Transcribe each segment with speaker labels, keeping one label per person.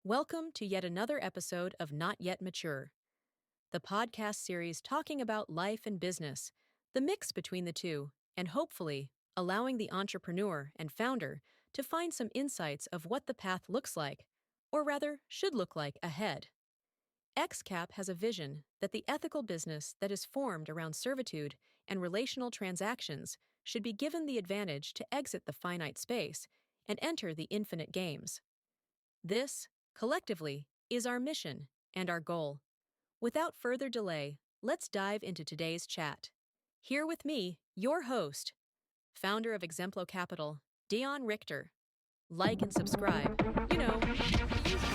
Speaker 1: Welcome to yet another episode of Not Yet Mature, the podcast series talking about life and business, the mix between the two, and hopefully allowing the entrepreneur and founder to find some insights of what the path looks like, or rather, should look like ahead. XCAP has a vision that the ethical business that is formed around servitude and relational transactions should be given the advantage to exit the finite space and enter the infinite games. This, collectively, is our mission and our goal. Without further delay, let's dive into today's chat. Here with me, your host, founder of Exemplo Capital, Dion Richter. Like and subscribe. The usual.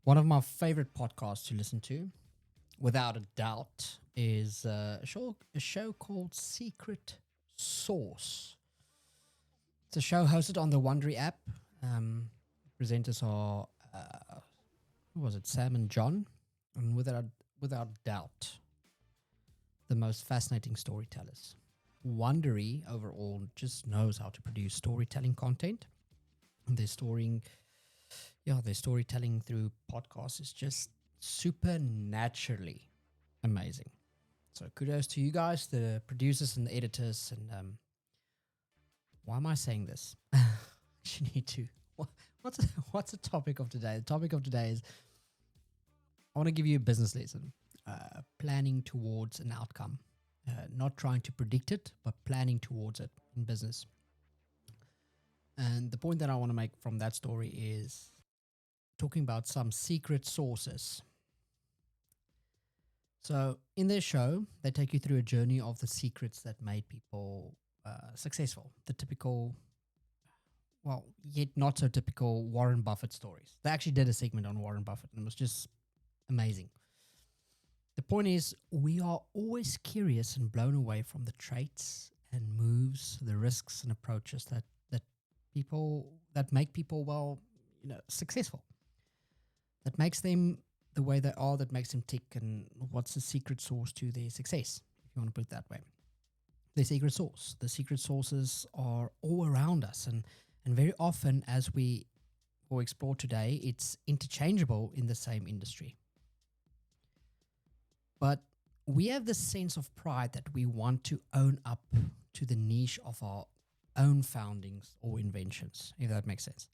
Speaker 2: One of my favorite podcasts to listen to, without a doubt, is a show called Secret Sauce. It's a show hosted on the Wondery app. Presenters are, who was it, Sam and John? And without doubt, the most fascinating storytellers. Wondery overall just knows how to produce storytelling content. And their storytelling through podcasts is just supernaturally amazing. So kudos to you guys, the producers and the editors. And why am I saying this? You need to. What's the topic of today? The topic of today is I want to give you a business lesson. Planning towards an outcome, not trying to predict it, but planning towards it in business. And the point that I want to make from that story is talking about some secret sources. So in their show, they take you through a journey of the secrets that made people successful. The typical, well, yet not so typical Warren Buffett stories. They actually did a segment on Warren Buffett and it was just amazing. The point is, we are always curious and blown away from the traits and moves, the risks and approaches that make people, successful. That makes them the way they are, that makes them tick, and what's the secret sauce to their success, if you want to put it that way. The secret sauce. The secret sauces are all around us, and very often, as we will explore today, it's interchangeable in the same industry. But we have this sense of pride that we want to own up to the niche of our own foundings or inventions, if that makes sense.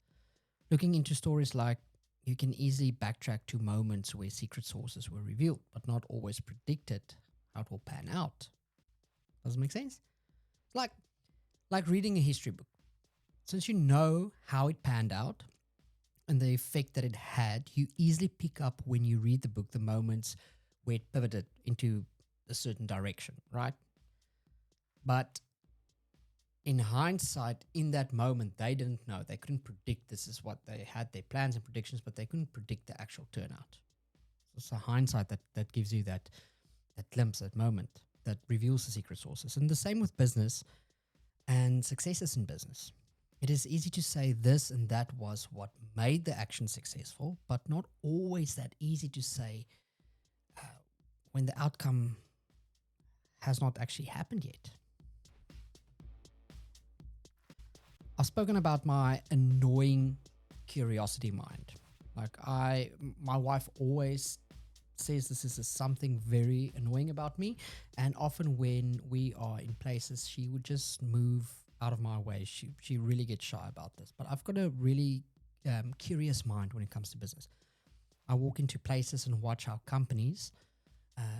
Speaker 2: Looking into stories like, you can easily backtrack to moments where secret sources were revealed, but not always predicted how it will pan out. Does it make sense? Like reading a history book. Since you know how it panned out and the effect that it had, you easily pick up when you read the book the moments where it pivoted into a certain direction, right? But in hindsight, in that moment, they didn't know. They couldn't predict this is what they had, their plans and predictions, but they couldn't predict the actual turnout. So it's a hindsight that gives you that glimpse, that moment, that reveals the secret sources. And the same with business and successes in business. It is easy to say this and that was what made the action successful, but not always that easy to say when the outcome has not actually happened yet. I've spoken about my annoying curiosity mind. My wife always says this is something very annoying about me. And often when we are in places, she would just move out of my way. She really gets shy about this. But I've got a really curious mind when it comes to business. I walk into places and watch how companies,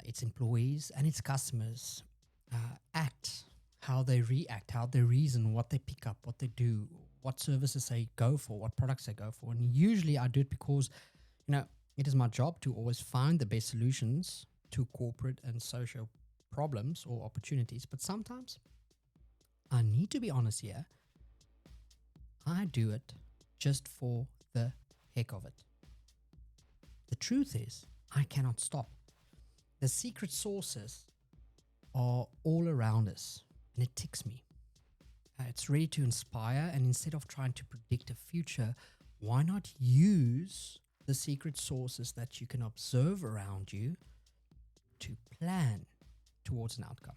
Speaker 2: its employees and its customers act, how they react, how they reason, what they pick up, what they do, what services they go for, what products they go for. And usually I do it because, it is my job to always find the best solutions to corporate and social problems or opportunities. But sometimes I need to be honest here. I do it just for the heck of it. The truth is, I cannot stop. The secret sources are all around us, and it ticks me. It's ready to inspire, and instead of trying to predict a future, why not use the secret sources that you can observe around you to plan towards an outcome?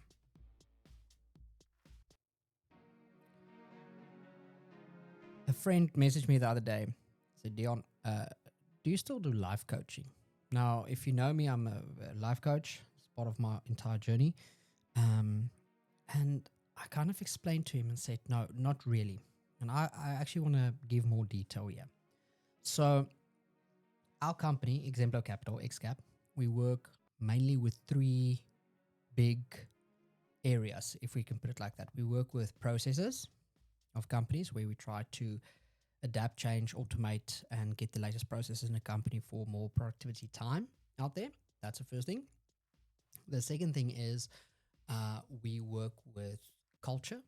Speaker 2: A friend messaged me the other day, said, Dion, do you still do life coaching? Now, if you know me, I'm a life coach. It's part of my entire journey. And I kind of explained to him and said, no, not really. And I actually want to give more detail here. So our company, Exemplo Capital, XCAP, we work mainly with three big areas, if we can put it like that. We work with processes of companies where we try to adapt, change, automate, and get the latest processes in a company for more productivity time out there. That's the first thing. The second thing is we work with culture,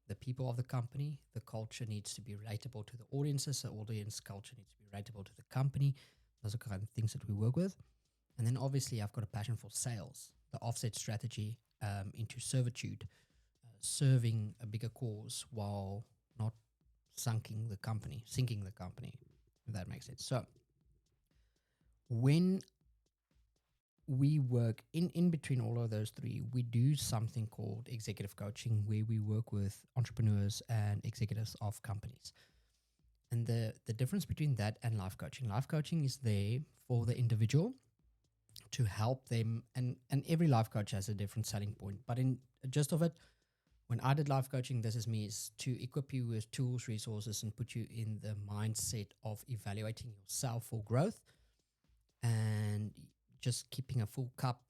Speaker 2: the people of the company. The culture needs to be relatable to the audiences. The audience culture needs to be relatable to the company. Those are kind of things that we work with. And then obviously I've got a passion for sales, the offset strategy into servitude, serving a bigger cause while not sinking the company, if that makes sense. So when we work in between all of those three, we do something called executive coaching, where we work with entrepreneurs and executives of companies. And the difference between that and life coaching is there for the individual to help them, and every life coach has a different selling point. But in just of it, when I did life coaching, this is me, is to equip you with tools, resources, and put you in the mindset of evaluating yourself for growth and just keeping a full cup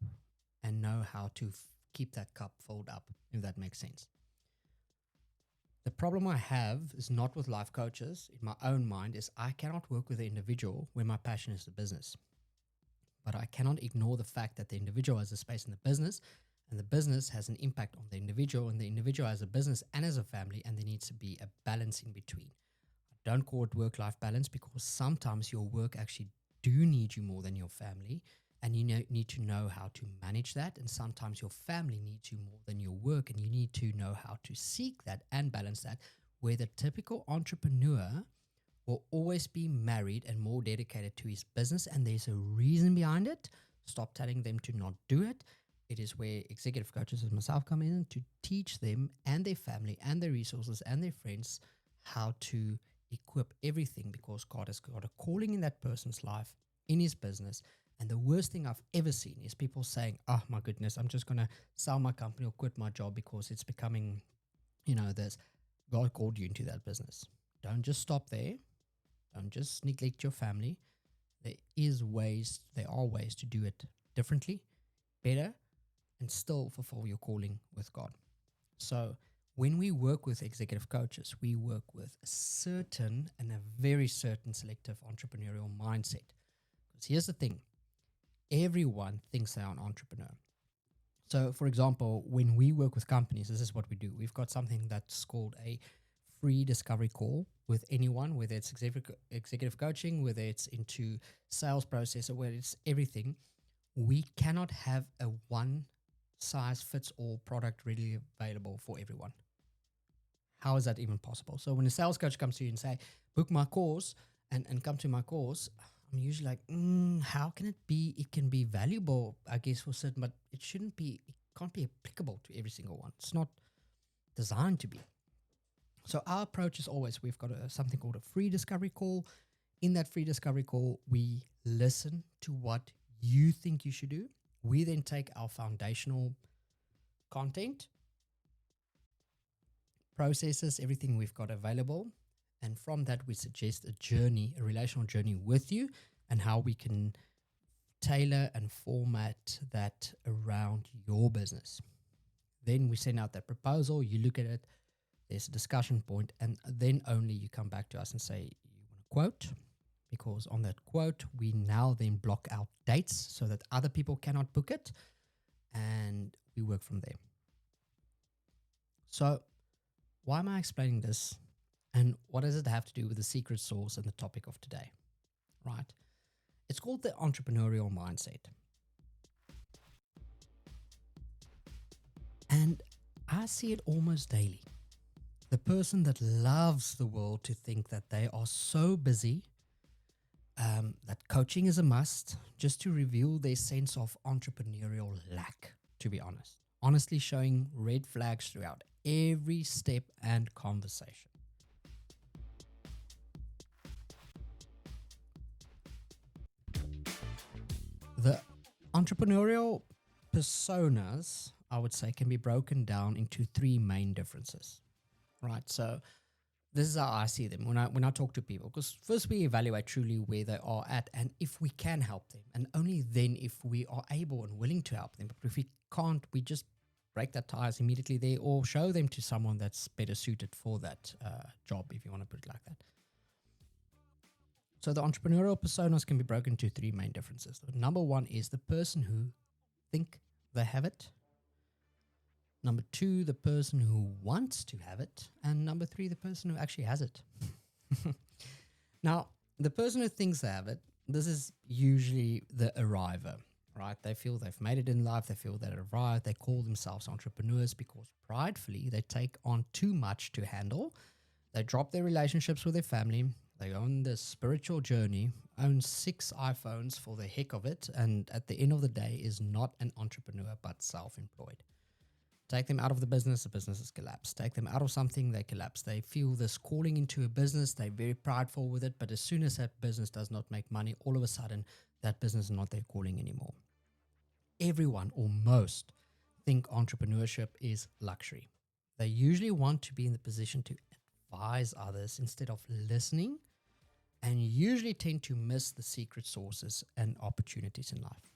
Speaker 2: and know how to keep that cup filled up, if that makes sense. The problem I have is not with life coaches in my own mind, is I cannot work with the individual where my passion is the business. But I cannot ignore the fact that the individual has a space in the business, and the business has an impact on the individual, and the individual has a business and as a family, and there needs to be a balance in between. I don't call it work-life balance, because sometimes your work actually do need you more than your family, and you need to know how to manage that. And sometimes your family needs you more than your work, and you need to know how to seek that and balance that, where the typical entrepreneur will always be married and more dedicated to his business, and there's a reason behind it. Stop telling them to not do it. It is where executive coaches as myself come in to teach them and their family and their resources and their friends how to equip everything, because God has got a calling in that person's life, in his business. And the worst thing I've ever seen is people saying, oh my goodness, I'm just going to sell my company or quit my job because it's becoming, this. God called you into that business. Don't just stop there. Don't just neglect your family. There are ways to do it differently, better, and still fulfill your calling with God. So when we work with executive coaches, we work with a certain and a very certain selective entrepreneurial mindset. Because here's the thing, everyone thinks they're an entrepreneur. So for example, when we work with companies, this is what we do. We've got something that's called a free discovery call with anyone, whether it's executive coaching, whether it's into sales process, or whether it's everything. We cannot have a one size fits all product readily available for everyone. How is that even possible? So when a sales coach comes to you and say, book my course and come to my course, I'm usually like, how can it be? It can be valuable, I guess, for certain, but it can't be applicable to every single one. It's not designed to be. So our approach is always, we've got something called a free discovery call. In that free discovery call, we listen to what you think you should do. We then take our foundational content, processes, everything we've got available, and from that we suggest a relational journey with you, and how we can tailor and format that around your business. Then we send out that proposal, you look at it, there's a discussion point, and then only you come back to us and say you want a quote, because on that quote, we now then block out dates so that other people cannot book it, and we work from there. So why am I explaining this, and what does it have to do with the secret sauce and the topic of today, right? It's called the entrepreneurial mindset. And I see it almost daily. The person that loves the world to think that they are so busy, that coaching is a must, just to reveal their sense of entrepreneurial lack, to be honest. Honestly, showing red flags throughout every step and conversation. The entrepreneurial personas, I would say, can be broken down into three main differences, right? So this is how I see them when I talk to people. Because first we evaluate truly where they are at and if we can help them, and only then if we are able and willing to help them. But if we can't, we just break that ties immediately there, or show them to someone that's better suited for that job, if you want to put it like that. So the entrepreneurial personas can be broken into three main differences. Number one is the person who think they have it. Number two, the person who wants to have it. And number three, the person who actually has it. Now, the person who thinks they have it, this is usually the arriver, right? They feel they've made it in life. They feel they've arrived. They call themselves entrepreneurs because pridefully they take on too much to handle. They drop their relationships with their family. They go on this spiritual journey, own 6 iPhones for the heck of it, and at the end of the day is not an entrepreneur but self-employed. Take them out of the business has collapsed. Take them out of something, they collapse. They feel this calling into a business, they're very prideful with it, but as soon as that business does not make money, all of a sudden that business is not their calling anymore. Everyone, or most, think entrepreneurship is luxury. They usually want to be in the position to advise others instead of listening, and usually tend to miss the secret sources and opportunities in life.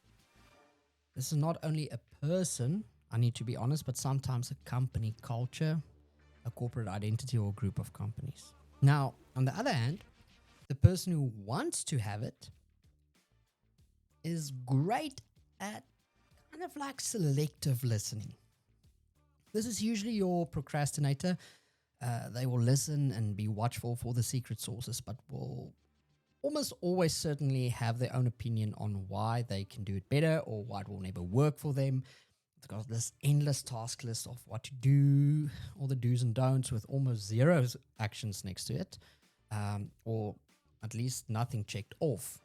Speaker 2: This is not only a person, I need to be honest, but sometimes a company culture, a corporate identity, or a group of companies. Now, on the other hand, the person who wants to have it is great at kind of like selective listening. This is usually your procrastinator. They will listen and be watchful for the secret sources, but will almost always certainly have their own opinion on why they can do it better or why it will never work for them. It's got this endless task list of what to do, all the do's and don'ts with almost zero actions next to it, or at least nothing checked off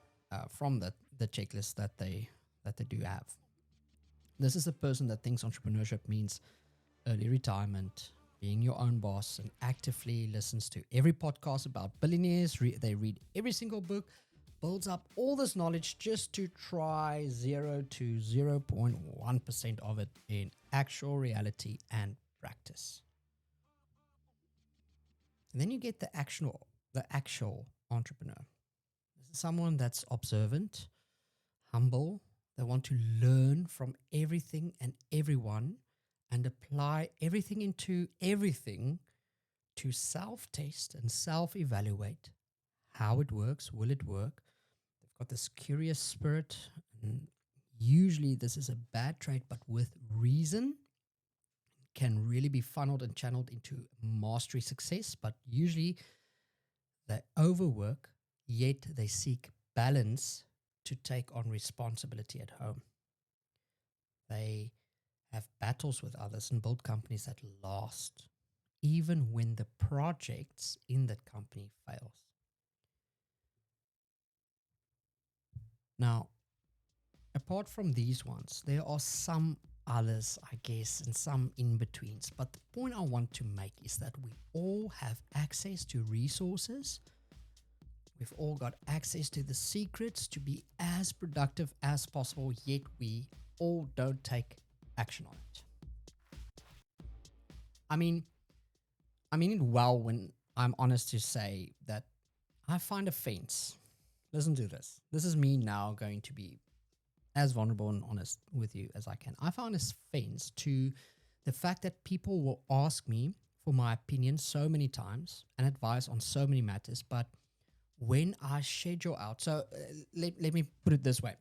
Speaker 2: from the checklist that they do have. This is the person that thinks entrepreneurship means early retirement, being your own boss, and actively listens to every podcast about billionaires. They read every single book, builds up all this knowledge just to try 0 to 0.1% of it in actual reality and practice. And then you get the actual entrepreneur. This is someone that's observant, humble. They want to learn from everything and everyone and apply everything into everything to self-test and self-evaluate how it works, will it work. They've got this curious spirit, and usually this is a bad trait, but with reason can really be funneled and channeled into mastery success. But usually they overwork, yet they seek balance to take on responsibility at home. They have battles with others and build companies that last, even when the projects in that company fails. Now, apart from these ones, there are some others, I guess, and some in-betweens. But the point I want to make is that we all have access to resources. We've all got access to the secrets to be as productive as possible, yet we all don't take action on it. I mean it well when I'm honest to say that I find offense. Listen to this. This is me now going to be as vulnerable and honest with you as I can. I find offense to the fact that people will ask me for my opinion so many times and advice on so many matters, but when I schedule out, so let me put it this way.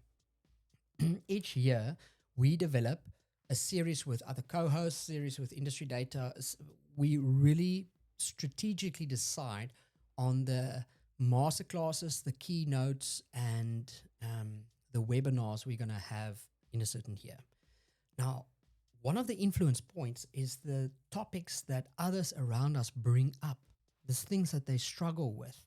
Speaker 2: Each year, we develop a series with other co-hosts, series with industry data. We really strategically decide on the masterclasses, the keynotes, and the webinars we're going to have in a certain year. Now, One of the influence points is the topics that others around us bring up, the things that they struggle with.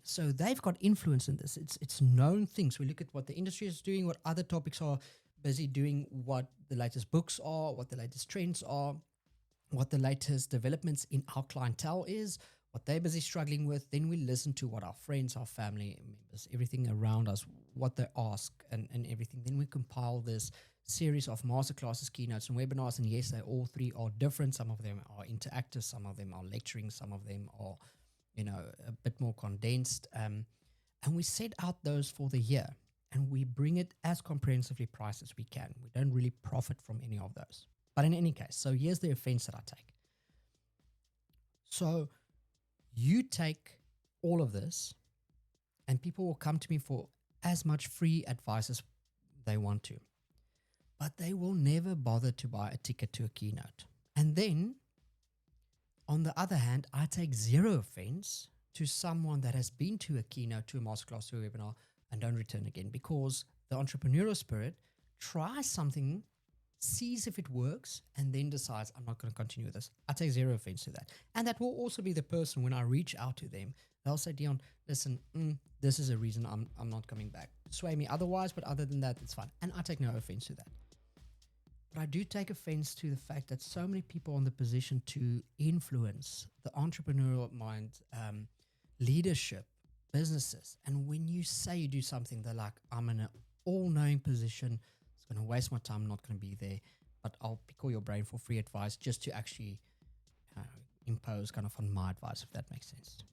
Speaker 2: So they've got influence in this. It's known things. We look at what the industry is doing, what other topics are busy doing, what the latest books are, what the latest trends are, what the latest developments in our clientele is, what they're busy struggling with. Then we listen to what our friends, our family members, everything around us, what they ask and everything. Then we compile this series of masterclasses, keynotes, and webinars. And yes, they all three are different. Some of them are interactive, some of them are lecturing, some of them are, a bit more condensed. And we set out those for the year and we bring it as comprehensively priced as we can. We don't really profit from any of those. But in any case, so here's the offense that I take. So you take all of this and people will come to me for as much free advice as they want to, but they will never bother to buy a ticket to a keynote. And then, on the other hand, I take zero offense to someone that has been to a keynote, to a masterclass, to a webinar, and don't return again, because the entrepreneurial spirit tries something, sees if it works, and then decides, I'm not going to continue with this. I take zero offense to that. And that will also be the person, when I reach out to them, they'll say, Dion, listen, this is a reason I'm not coming back. Sway me otherwise, but other than that, it's fine. And I take no offense to that. But I do take offense to the fact that so many people are in the position to influence the entrepreneurial mind, leadership, businesses. And when you say you do something, they're like, I'm in an all-knowing position. It's going to waste my time. I'm not going to be there. But I'll pickle your brain for free advice just to actually impose kind of on my advice, if that makes sense.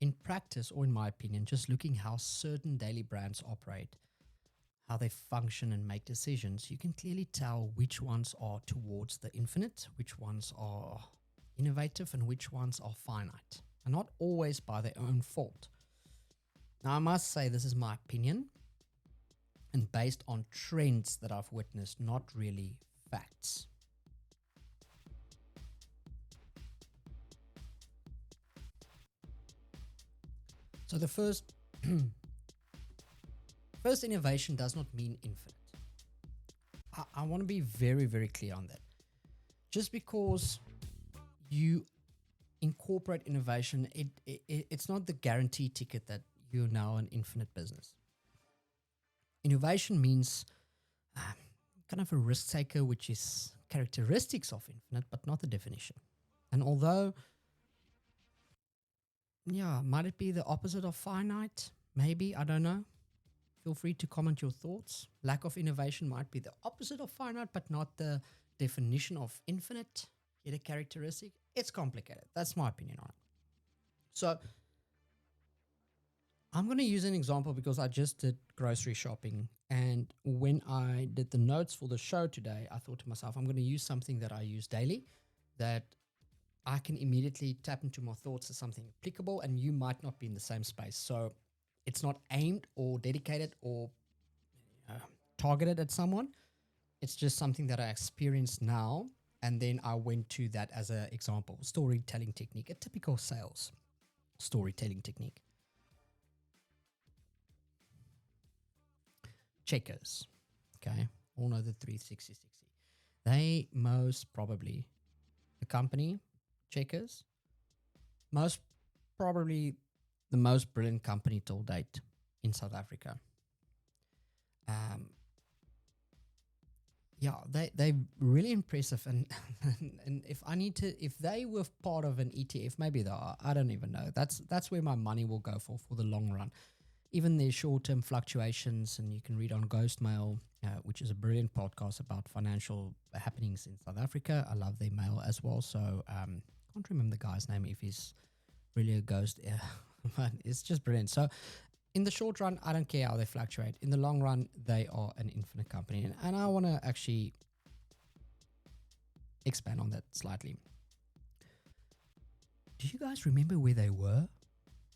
Speaker 2: In practice, or in my opinion, just looking how certain daily brands operate, how they function and make decisions, you can clearly tell which ones are towards the infinite, which ones are innovative, and which ones are finite, and not always by their own fault. Now, I must say this is my opinion and based on trends that I've witnessed, not really facts. So the first innovation does not mean infinite. I want to be very, very clear on that. Just because you incorporate innovation, it's not the guarantee ticket that you're now an infinite business. Innovation means kind of a risk taker, which is characteristics of infinite, but not the definition. And although, might it be the opposite of finite? Maybe, I don't know. Feel free to comment your thoughts. Lack of innovation might be the opposite of finite, but not the definition of infinite, yet a characteristic. It's complicated. That's my opinion on it. So I'm going to use an example because I just did grocery shopping. And when I did the notes for the show today, I thought to myself, I'm going to use something that I use daily, that I can immediately tap into my thoughts as something applicable, and you might not be in the same space. So it's not aimed or dedicated or targeted at someone. It's just something that I experience now. And then I went to that as an example, storytelling technique, a typical sales storytelling technique. Checkers, okay, all know the 360. They most probably, the company, Checkers, most probably the most brilliant company till date in South Africa. They're really impressive, and and if they were part of an ETF, maybe they are. I don't even know. That's where my money will go for the long run. Even their short-term fluctuations, and you can read on Ghost Mail, which is a brilliant podcast about financial happenings in South Africa. I love their mail as well. So can't remember the guy's name if he's really a ghost, but it's just brilliant. So in the short run, I don't care how they fluctuate. In the long run, they are an infinite company. And I want to actually expand on that slightly. Do you guys remember where they were?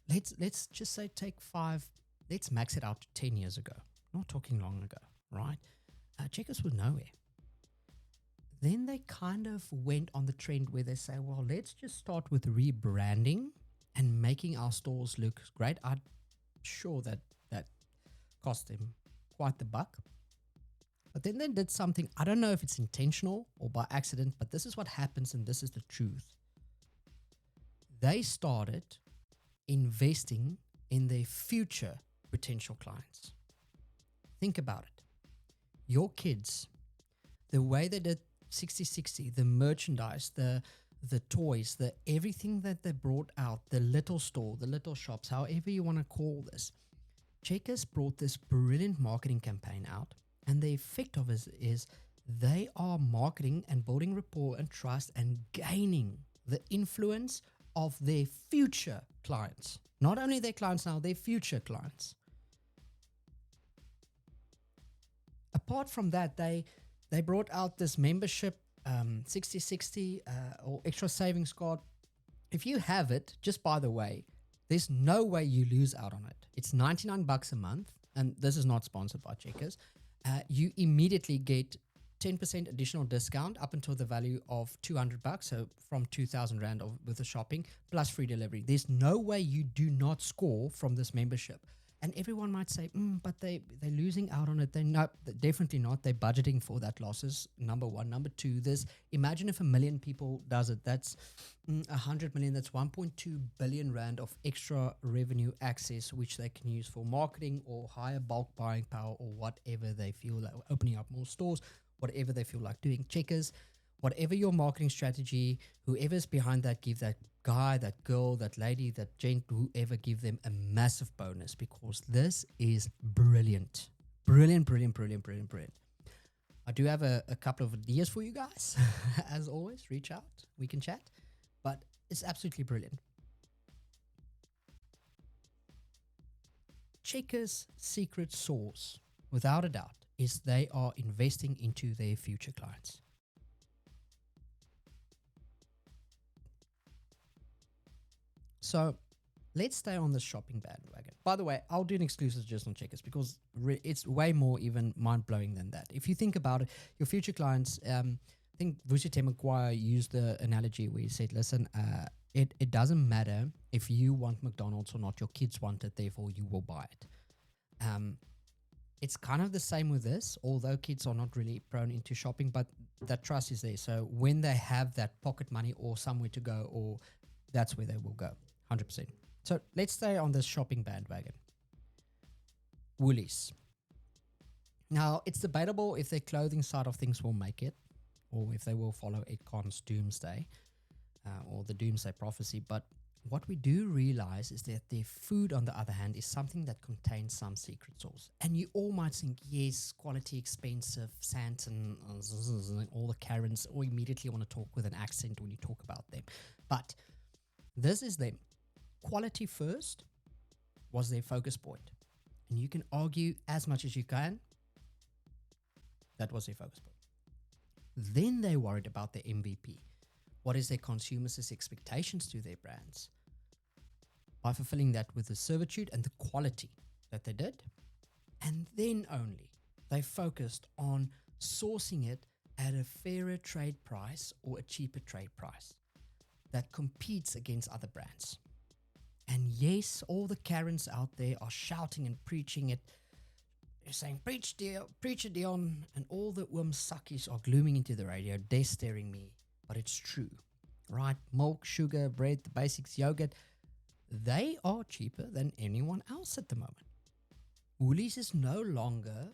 Speaker 2: Let's just say let's max it out to 10 years ago. Not talking long ago, right? Checkers were nowhere. Then they kind of went on the trend where they say, well, let's just start with rebranding and making our stores look great. I'm sure that cost them quite the buck. But then they did something, I don't know if it's intentional or by accident, but this is what happens and this is the truth. They started investing in their future potential clients. Think about it. Your kids, the way they did 60/60, the merchandise, the toys, the everything that they brought out, the little store, the little shops, however you want to call this. Checkers brought this brilliant marketing campaign out, and the effect of it is they are marketing and building rapport and trust and gaining the influence of their future clients. Not only their clients now, their future clients. Apart from that, they brought out this membership 60/60 or extra savings card. If you have it, just by the way, there's no way you lose out on it. It's $99 a month, and this is not sponsored by Checkers. You immediately get 10% additional discount up until the value of $200, so from 2,000 Rand with the shopping, plus free delivery. There's no way you do not score from this membership. And everyone might say, but they're losing out on it. No, definitely not. They're budgeting for that losses, number one. Number two, imagine if 1 million people does it. That's 100 million. That's 1.2 billion Rand of extra revenue access, which they can use for marketing or higher bulk buying power or whatever they feel like, opening up more stores, whatever they feel like doing. Checkers, whatever your marketing strategy, whoever's behind that, give that guy, that girl, that lady, that gent, whoever, give them a massive bonus, because this is brilliant. Brilliant, brilliant, brilliant, brilliant, brilliant. I do have a couple of ideas for you guys. As always, reach out. We can chat. But it's absolutely brilliant. Checkers' secret sauce, without a doubt, is they are investing into their future clients. So let's stay on the shopping bandwagon. By the way, I'll do an exclusive just on Checkers because it's way more even mind-blowing than that. If you think about it, your future clients, I think Vusi Maguire used the analogy where he said, listen, it doesn't matter if you want McDonald's or not, your kids want it, therefore you will buy it. It's kind of the same with this, although kids are not really prone into shopping, but that trust is there. So when they have that pocket money or somewhere to go, or that's where they will go. 100%. So let's stay on this shopping bandwagon. Woolies. Now, it's debatable if their clothing side of things will make it, or if they will follow Edcon's doomsday, or the doomsday prophecy. But what we do realize is that their food, on the other hand, is something that contains some secret sauce. And you all might think, yes, quality, expensive, Santon, all the Karens, or immediately want to talk with an accent when you talk about them. But this is them. Quality first was their focus point. And you can argue as much as you can. That was their focus point. Then they worried about their MVP. What is their consumers' expectations to their brands? By fulfilling that with the servitude and the quality that they did. And then only they focused on sourcing it at a fairer trade price or a cheaper trade price that competes against other brands. And yes, all the Karens out there are shouting and preaching it. They're saying, preach it, Dion. And all the Oomsakkies are glooming into the radio, they're staring me. But it's true, right? Milk, sugar, bread, the basics, yogurt, they are cheaper than anyone else at the moment. Woolies is no longer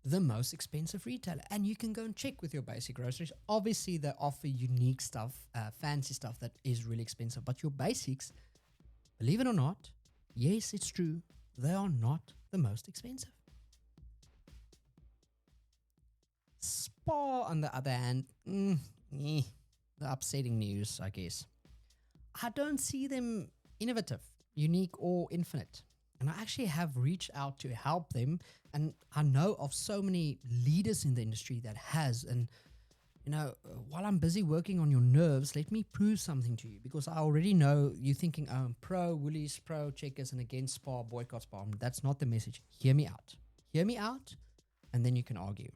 Speaker 2: the most expensive retailer. And you can go and check with your basic groceries. Obviously, they offer unique stuff, fancy stuff that is really expensive. But your basics, believe it or not, yes, it's true, they are not the most expensive. Spar, on the other hand, the upsetting news, I guess. I don't see them innovative, unique, or infinite. And I actually have reached out to help them. And I know of so many leaders in the industry that has. And, you know, while I'm busy working on your nerves, let me prove something to you. Because I already know you're thinking, I'm pro Woolies, pro Checkers, and against Spar, boycott Spar. That's not the message. Hear me out. Hear me out, and then you can argue.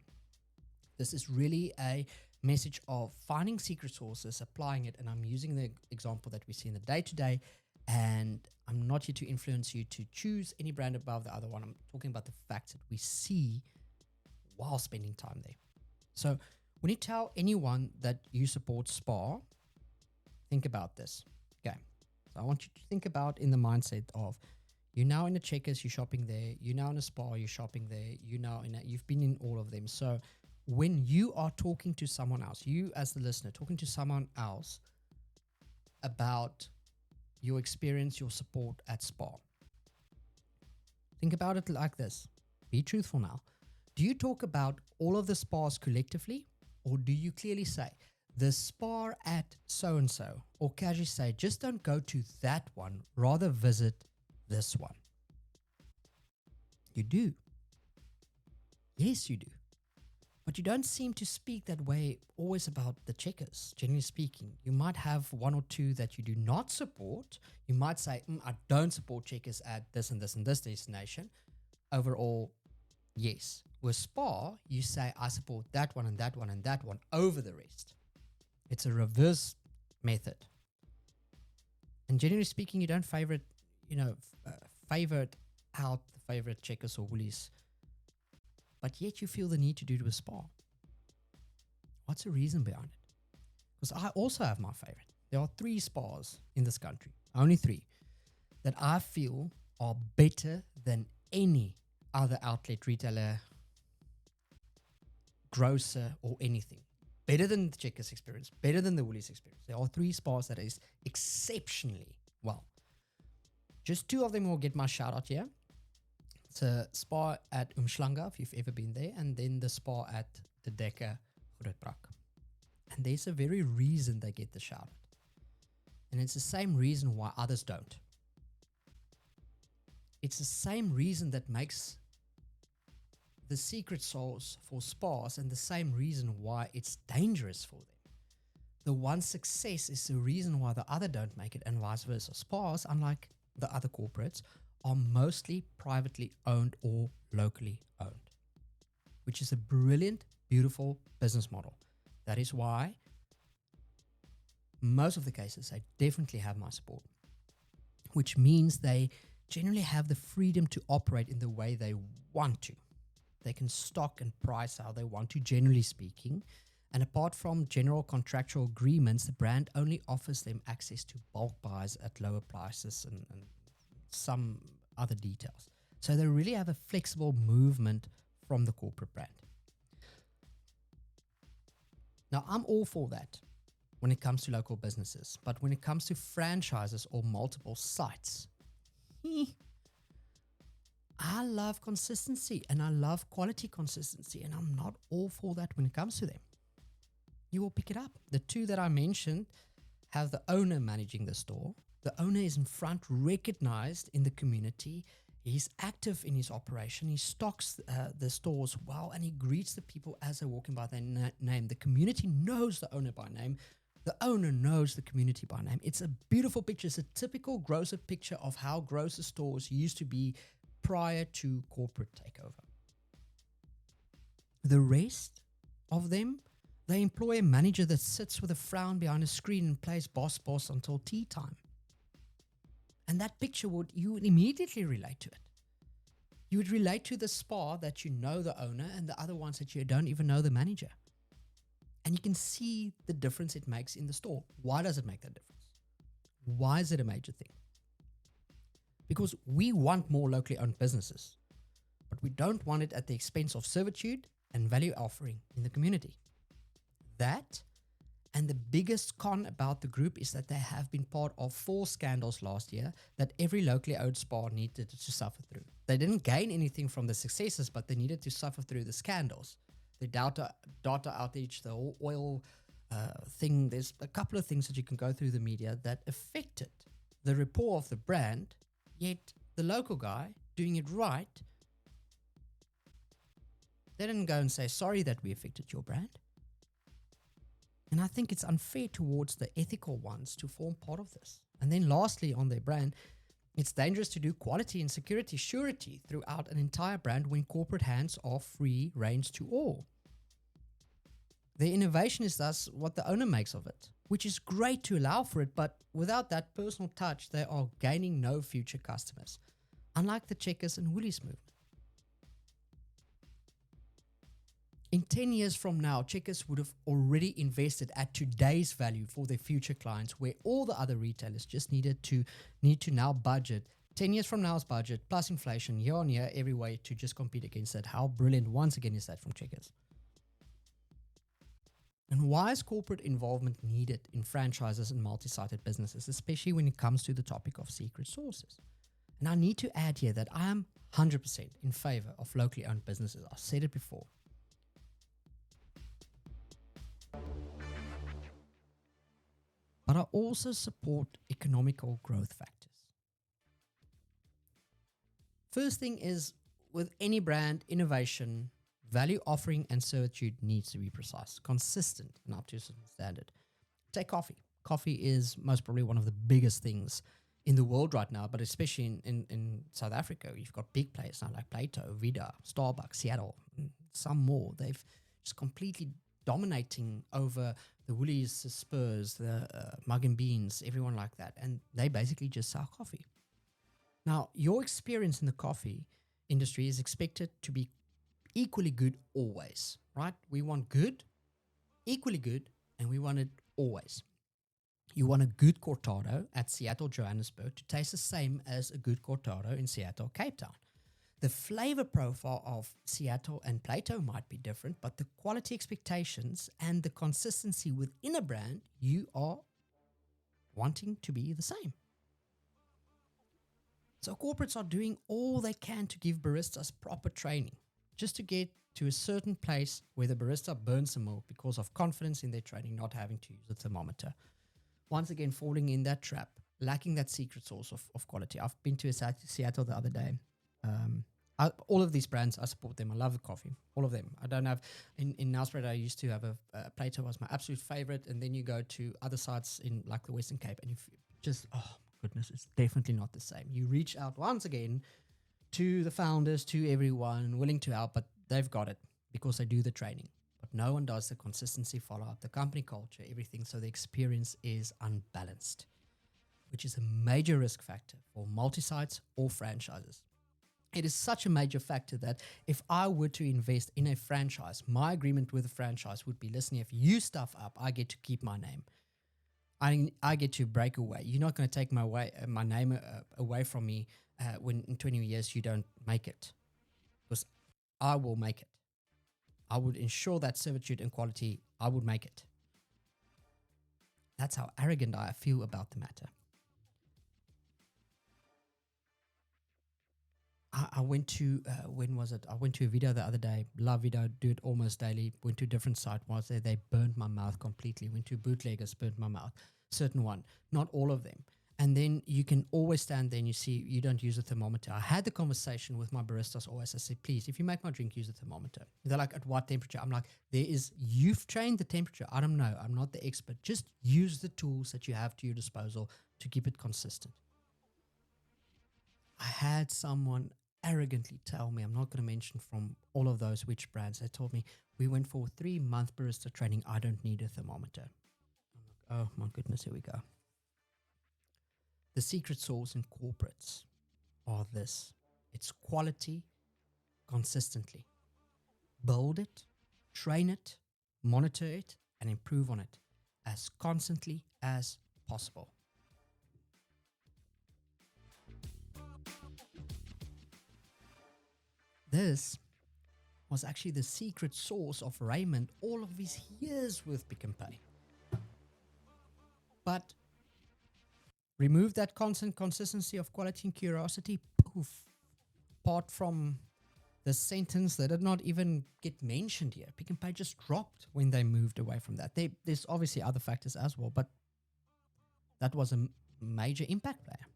Speaker 2: This is really a message of finding secret sources, applying it, and I'm using the example that we see in the day-to-day, and I'm not here to influence you to choose any brand above the other one. I'm talking about the fact that we see while spending time there. So when you tell anyone that you support Spar, think about this. Okay. So I want you to think about in the mindset of you're now in a Checkers, you're shopping there. You're now in a Spar, you're shopping there. You've been in all of them. So when you are talking to someone else, you as the listener, talking to someone else about your experience, your support at Spar, think about it like this. Be truthful now. Do you talk about all of the Spars collectively, or do you clearly say the Spar at so-and-so, or casually say, just don't go to that one, rather visit this one? You do. Yes, you do. But you don't seem to speak that way always about the Checkers, generally speaking. You might have one or two that you do not support. You might say, I don't support Checkers at this and this and this destination. Overall, yes. With Spar, you say, I support that one and that one and that one over the rest. It's a reverse method. And generally speaking, you don't favorite out the favorite Checkers or Woolies, but yet you feel the need to do it with Spar. What's the reason behind it? Because I also have my favorite. There are 3 Spars in this country, only 3, that I feel are better than any other outlet, retailer, grocer, or anything. Better than the Checkers experience, better than the Woolies experience. There are 3 Spars that is exceptionally well. Just 2 of them will get my shout out here. It's a Spar at Umhlanga, if you've ever been there, and then the Spar at the Decker Grootbrak. And there's a very reason they get the shout out. And it's the same reason why others don't. It's the same reason that makes the secret sauce for Spars, and the same reason why it's dangerous for them. The one success is the reason why the other don't make it, and vice versa. Spars, unlike the other corporates, are mostly privately owned or locally owned, which is a brilliant, beautiful business model. That is why most of the cases they definitely have my support, which means they generally have the freedom to operate in the way they want to. They can stock and price how they want to, generally speaking. And apart from general contractual agreements, the brand only offers them access to bulk buys at lower prices and some other details. So they really have a flexible movement from the corporate brand. Now, I'm all for that when it comes to local businesses. But when it comes to franchises or multiple sites, I love consistency and I love quality consistency, and I'm not all for that when it comes to them. You will pick it up. The 2 that I mentioned have the owner managing the store. The owner is in front, recognized in the community. He's active in his operation. He stocks the stores well, and he greets the people as they're walking by their name. The community knows the owner by name. The owner knows the community by name. It's a beautiful picture. It's a typical grocer picture of how grocer stores used to be prior to corporate takeover. The rest of them, they employ a manager that sits with a frown behind a screen and plays boss until tea time. And that picture you would immediately relate to it. You would relate to the Spar that you know the owner, and the other ones that you don't even know the manager. And you can see the difference it makes in the store. Why does it make that difference? Why is it a major thing? Because we want more locally owned businesses, but we don't want it at the expense of servitude and value offering in the community. That, and the biggest con about the group, is that they have been part of 4 scandals last year that every locally owned Spar needed to suffer through. They didn't gain anything from the successes, but they needed to suffer through the scandals. The data outage, the whole oil thing. There's a couple of things that you can go through the media that affected the rapport of the brand, yet the local guy doing it right, they didn't go and say, sorry that we affected your brand. And I think it's unfair towards the ethical ones to form part of this. And then lastly, on their brand, it's dangerous to do quality and security surety throughout an entire brand when corporate hands are free range to all. Their innovation is thus what the owner makes of it, which is great to allow for it, but without that personal touch, they are gaining no future customers, unlike the Checkers and Woolies movement. In 10 years from now, Checkers would have already invested at today's value for their future clients, where all the other retailers just need to now budget 10 years from now's budget plus inflation year on year every way to just compete against that. How brilliant once again is that from Checkers? And why is corporate involvement needed in franchises and multi-sided businesses, especially when it comes to the topic of secret sources? And I need to add here that I am 100% in favor of locally owned businesses. I've said it before. But I also support economical growth factors. First thing is, with any brand, innovation, value offering, and servitude needs to be precise, consistent, and up to a certain standard. Take coffee. Coffee is most probably one of the biggest things in the world right now, but especially in South Africa. You've got big players now like Plato, Vida, Starbucks, Seattle, and some more. They've just completely dominating over the Woolies, the Spurs, the Mug and Beans, everyone like that. And they basically just sell coffee. Now, your experience in the coffee industry is expected to be equally good always, right? We want good, equally good, and we want it always. You want a good cortado at Seattle, Johannesburg to taste the same as a good cortado in Seattle, Cape Town. The flavor profile of Seattle and Plato might be different, but the quality expectations and the consistency within a brand, you are wanting to be the same. So corporates are doing all they can to give baristas proper training, just to get to a certain place where the barista burns the milk because of confidence in their training, not having to use a thermometer. Once again, falling in that trap, lacking that secret source of quality. I've been to Seattle the other day. All of these brands, I support them. I love the coffee, all of them. I don't have, in Nelspruit, I used to have a Plato was my absolute favorite. And then you go to other sites in like the Western Cape and you just, oh my goodness, it's definitely not the same. You reach out once again to the founders, to everyone willing to help, but they've got it because they do the training. But no one does the consistency follow-up, the company culture, everything. So the experience is unbalanced, which is a major risk factor for multi-sites or franchises. It is such a major factor that if I were to invest in a franchise, my agreement with the franchise would be, listen, if you stuff up, I get to keep my name. I get to break away. You're not going to take my name away from me when in 20 years you don't make it. Because I will make it. I would ensure that servitude and quality, I would make it. That's how arrogant I feel about the matter. I went to, when was it? I went to a video the other day. Love video, do it almost daily. Went to a different site. Was there? They burned my mouth completely. Went to bootleggers, burned my mouth. Certain one, not all of them. And then you can always stand there and you see you don't use a thermometer. I had the conversation with my baristas always. I said, please, if you make my drink, use a thermometer. They're like, at what temperature? I'm like, you've trained the temperature. I don't know. I'm not the expert. Just use the tools that you have to your disposal to keep it consistent. I had someone arrogantly tell me, I'm not going to mention from all of those which brands, they told me, we went for 3-month barista training. I don't need a thermometer. I'm like, oh my goodness, here we go. The secret sauce in corporates are this. It's quality consistently. Build it, train it, monitor it, and improve on it as constantly as possible. This was actually the secret sauce of Raymond all of his years with Pick n Pay. But remove that constant consistency of quality and curiosity, poof. Apart from the sentence that did not even get mentioned here, Pick n Pay just dropped when they moved away from that. There's obviously other factors as well, but that was a major impact player.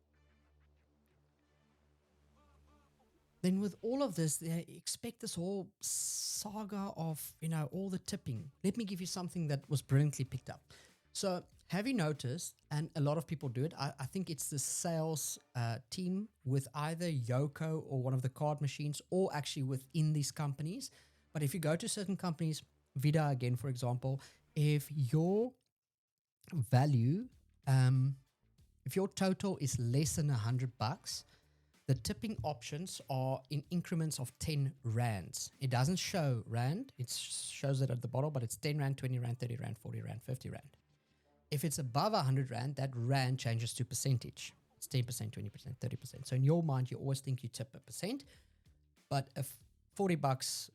Speaker 2: Then with all of this, they expect this whole saga of, all the tipping. Let me give you something that was brilliantly picked up. So have you noticed, and a lot of people do it, I think it's the sales team with either Yoko or one of the card machines, or actually within these companies. But if you go to certain companies, Vida again, for example, if your value, if your total is less than $100, The tipping options are in increments of 10 rands. It doesn't show rand, it shows it at the bottom, but it's 10 rand, 20 rand, 30 rand, 40 rand, 50 rand. If it's above 100 rand, that rand changes to percentage. It's 10%, 20%, 30%. So in your mind, you always think you tip a percent, but if $40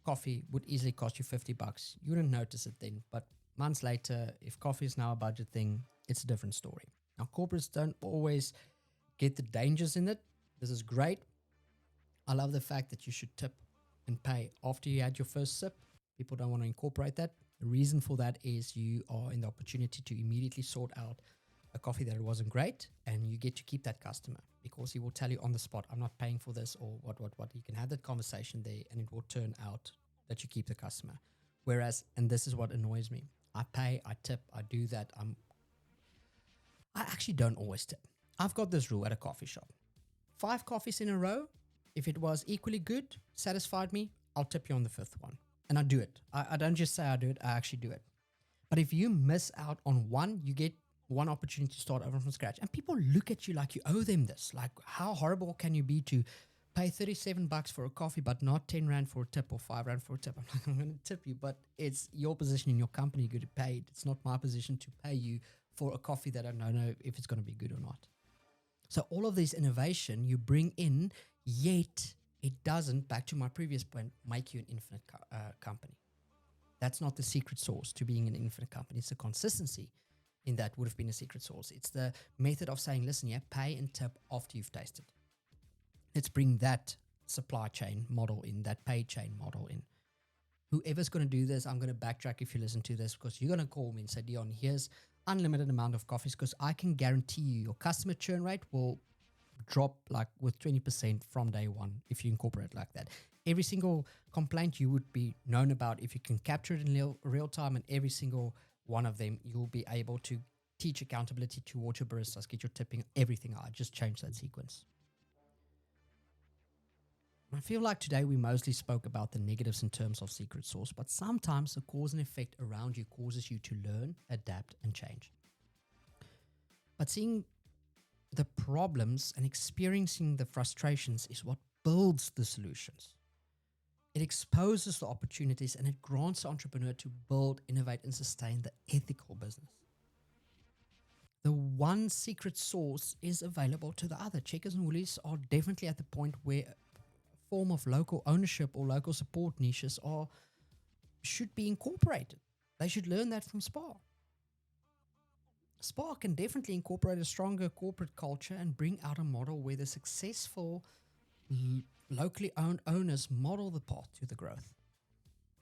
Speaker 2: coffee would easily cost you $50, you wouldn't notice it then. But months later, if coffee is now a budget thing, it's a different story. Now, corporates don't always get the dangers in it. This is great. I love the fact that you should tip and pay after you had your first sip. People don't want to incorporate that. The reason for that is you are in the opportunity to immediately sort out a coffee that wasn't great, and you get to keep that customer because he will tell you on the spot, I'm not paying for this, or what. You can have that conversation there, and it will turn out that you keep the customer. Whereas, and this is what annoys me, I pay, I tip, I do that. I actually don't always tip. I've got this rule at a coffee shop. 5 coffees in a row, if it was equally good, satisfied me, I'll tip you on the 5th one. And I do it. I don't just say I do it, I actually do it. But if you miss out on one, you get one opportunity to start over from scratch. And people look at you like you owe them this. Like, how horrible can you be to pay $37 for a coffee, but not 10 rand for a tip or 5 rand for a tip? I'm like, I'm going to tip you, but it's your position in your company you're going to pay it. It's not my position to pay you for a coffee that I don't know if it's going to be good or not. So all of this innovation you bring in, yet it doesn't, back to my previous point, make you an infinite company. That's not the secret sauce to being an infinite company. It's the consistency in that would have been a secret sauce. It's the method of saying, listen, yeah, pay and tip after you've tasted. Let's bring that supply chain model in, that pay chain model in. Whoever's going to do this, I'm going to backtrack if you listen to this, because you're going to call me and say, Dion, here's unlimited amount of coffees, because I can guarantee you your customer churn rate will drop like with 20% from day one if you incorporate like that. Every single complaint you would be known about if you can capture it in real time, and every single one of them you'll be able to teach accountability towards your baristas, get your tipping, everything. I just change that sequence. I feel like today we mostly spoke about the negatives in terms of secret sauce, but sometimes the cause and effect around you causes you to learn, adapt, and change. But seeing the problems and experiencing the frustrations is what builds the solutions. It exposes the opportunities, and it grants the entrepreneur to build, innovate, and sustain the ethical business. The one secret sauce is available to the other. Checkers and Woolies are definitely at the point where form of local ownership or local support niches should be incorporated. They should learn that from Spar. Spar can definitely incorporate a stronger corporate culture and bring out a model where the successful locally owned owners model the path to the growth.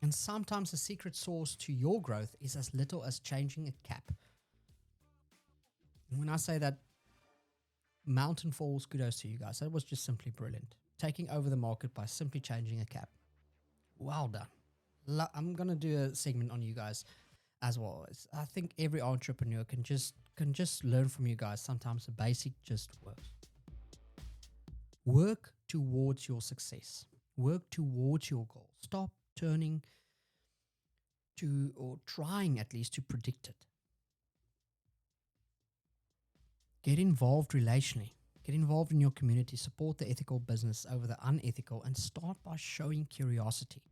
Speaker 2: And sometimes the secret sauce to your growth is as little as changing a cap. And when I say that, Mountain Falls, kudos to you guys. That was just simply brilliant. Taking over the market by simply changing a cap. Well done. I'm going to do a segment on you guys as well. I think every entrepreneur can just learn from you guys. Sometimes the basic just works. Work towards your success. Work towards your goal. Stop turning to, or trying at least to predict it. Get involved relationally. Get involved in your community, support the ethical business over the unethical, and start by showing curiosity.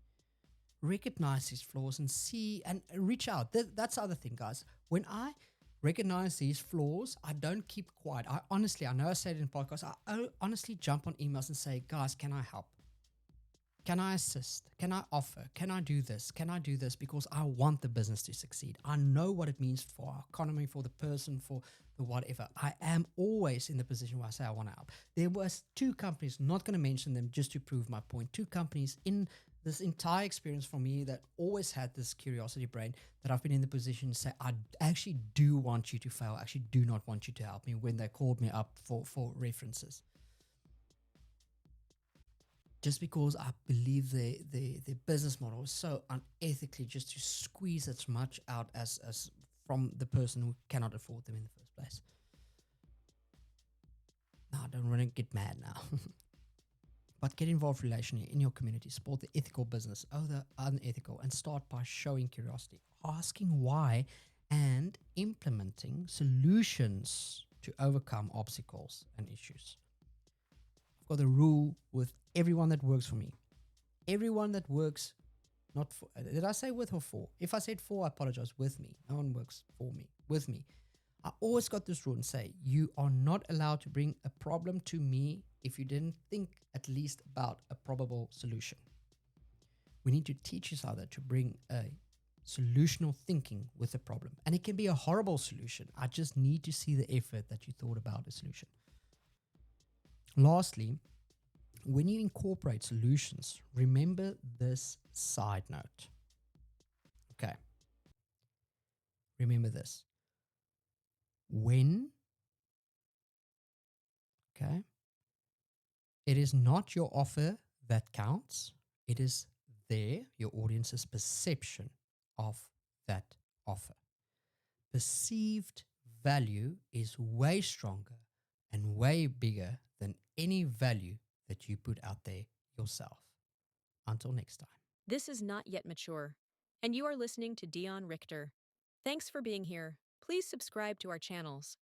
Speaker 2: Recognize these flaws and see and reach out. That's the other thing, guys. When I recognize these flaws, I don't keep quiet. I know I said it in podcasts, I honestly jump on emails and say, guys, can I help? Can I assist? Can I offer? Can I do this? Can I do this? Because I want the business to succeed. I know what it means for our economy, for the person, for the whatever. I am always in the position where I say I want to help. There was 2 companies, not going to mention them just to prove my point, 2 companies in this entire experience for me that always had this curiosity brain, that I've been in the position to say, I actually do want you to fail. I actually do not want you to help me, when they called me up for references. Just because I believe the business model is so unethically, just to squeeze as much out as from the person who cannot afford them in the first place. No, I don't want to get mad now. But get involved relationally in your community. Support the ethical business over the unethical, and start by showing curiosity, asking why, and implementing solutions to overcome obstacles and issues. got a rule with everyone that works for me. Everyone that works, not for, did I say with or for? If I said for, I apologize. With me. No one works for me. With me. I always got this rule and say, you are not allowed to bring a problem to me if you didn't think at least about a probable solution. We need to teach each other to bring a solutional thinking with a problem. And it can be a horrible solution. I just need to see the effort that you thought about a solution. Lastly, when you incorporate solutions, remember this side note. Okay. Remember this. When, okay, it is not your offer that counts, it is your audience's perception of that offer. Perceived value is way stronger and way bigger than any value that you put out there yourself. Until next time.
Speaker 1: This is Not Yet Mature, and you are listening to Dion Richter. Thanks for being here. Please subscribe to our channels.